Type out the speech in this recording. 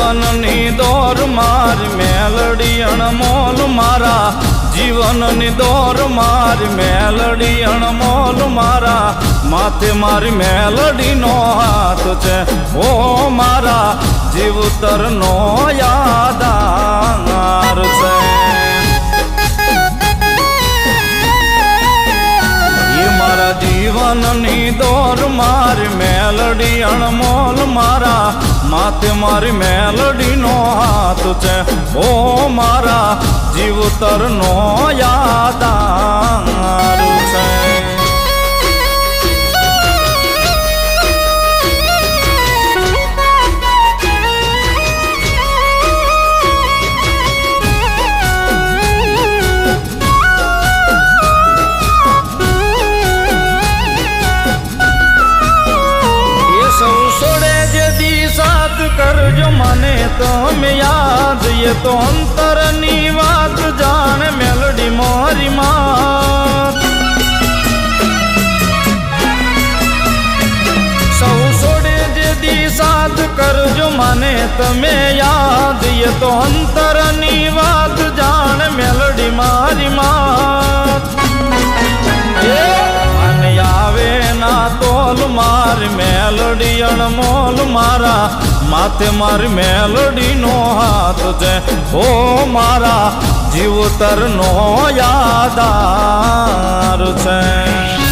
જીવનની દોર મારી મેલડી અણમોલ મારા જીવનની દોર મારી મેલડી અણમોલ મારા માથે મારી મેલડીનો હાથ છે ઓ મારા જીવતરનો યાદાર છે મારા જીવનની દોર મારી મેલડી અણમોલ મારા માથે મારી મેલડીનો હાથ છે ઓ મારા જીવતરનો યાદાર છે કરજો મને તમે યાદ એ તો અંતરની વાત જાણે મેલડી મારી માત સૌ છોડે જે દી સાથ કરજો મને તમે યાદ એ તો અંતરની વાત જાણે મેલડી મારી માત આવે ના તોલ મારી મેલડી અણમોલ મારા માથે મારી મેલડીનો હાથ છે ઓ મારા જીવતરનો યાદાર છે